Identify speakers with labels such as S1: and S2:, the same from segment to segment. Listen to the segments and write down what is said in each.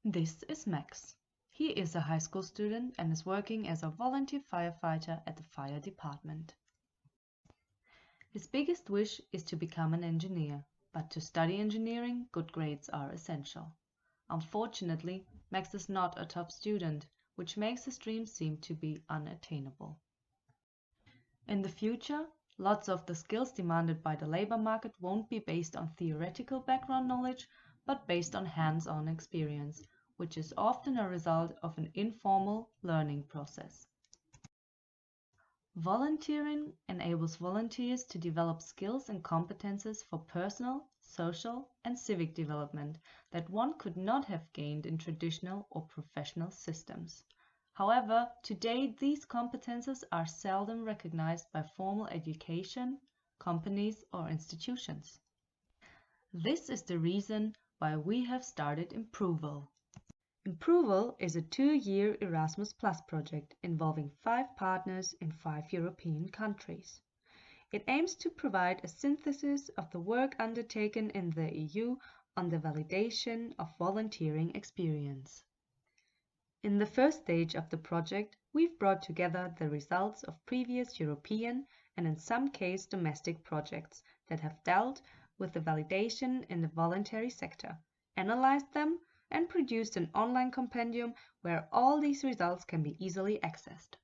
S1: This is Max. He is a high school student and is working as a volunteer firefighter at the fire department. His biggest wish is to become an engineer, but to study engineering, good grades are essential. Unfortunately, Max is not a top student, which makes his dream seem to be unattainable. In the future, lots of the skills demanded by the labor market won't be based on theoretical background knowledge, but based on hands-on experience, which is often a result of an informal learning process. Volunteering enables volunteers to develop skills and competences for personal, social, and civic development that one could not have gained in traditional or professional systems. However, today these competences are seldom recognized by formal education, companies, or institutions. This is the reason why we have started ImproVal. ImproVal is a 2-year Erasmus Plus project involving 5 partners in 5 European countries. It aims to provide a synthesis of the work undertaken in the EU on the validation of volunteering experience. In the first stage of the project, we've brought together the results of previous European and in some cases domestic projects that have dealt with the validation in the voluntary sector, analyzed them, and produced an online compendium where all these results can be easily accessed.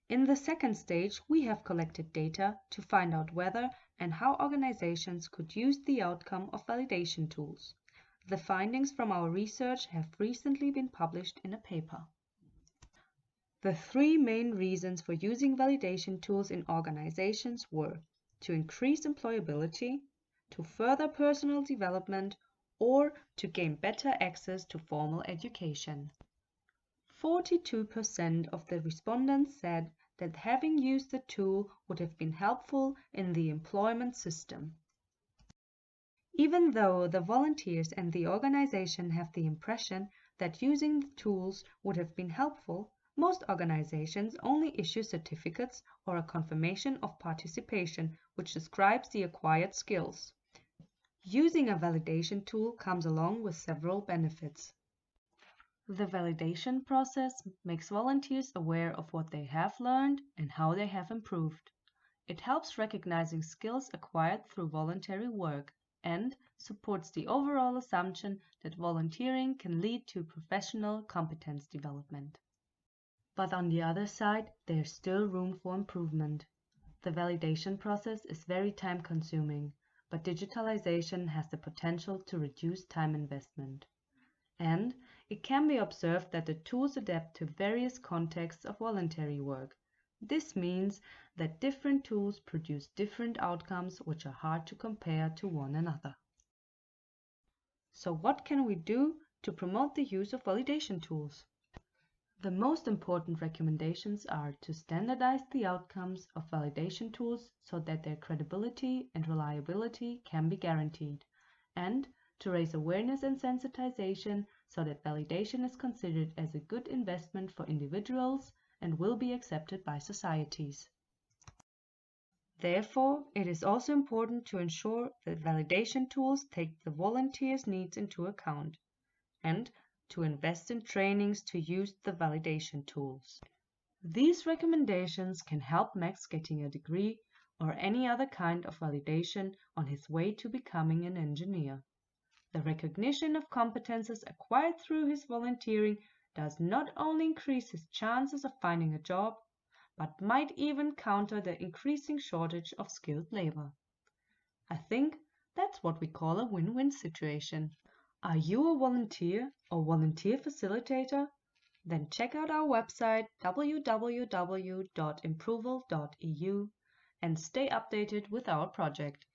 S1: In the second stage, we have collected data to find out whether and how organizations could use the outcome of validation tools. The findings from our research have recently been published in a paper. The 3 main reasons for using validation tools in organizations were to increase employability, to further personal development, or to gain better access to formal education. 42% of the respondents said that having used the tool would have been helpful in the employment system. Even though the volunteers and the organization have the impression that using the tools would have been helpful, most organizations only issue certificates or a confirmation of participation which describes the acquired skills. Using a validation tool comes along with several benefits. The validation process makes volunteers aware of what they have learned and how they have improved. It helps recognizing skills acquired through voluntary work and supports the overall assumption that volunteering can lead to professional competence development. But on the other side, there's still room for improvement. The validation process is very time-consuming, but digitalization has the potential to reduce time investment. And it can be observed that the tools adapt to various contexts of voluntary work. This means that different tools produce different outcomes which are hard to compare to one another. So what can we do to promote the use of validation tools? The most important recommendations are to standardize the outcomes of validation tools so that their credibility and reliability can be guaranteed, and to raise awareness and sensitization so that validation is considered as a good investment for individuals and will be accepted by societies. Therefore, it is also important to ensure that validation tools take the volunteers' needs into account and to invest in trainings to use the validation tools. These recommendations can help Max getting a degree or any other kind of validation on his way to becoming an engineer. The recognition of competences acquired through his volunteering does not only increase his chances of finding a job, but might even counter the increasing shortage of skilled labor. I think that's what we call a win-win situation. Are you a volunteer or volunteer facilitator? Then check out our website www.improval.eu and stay updated with our project.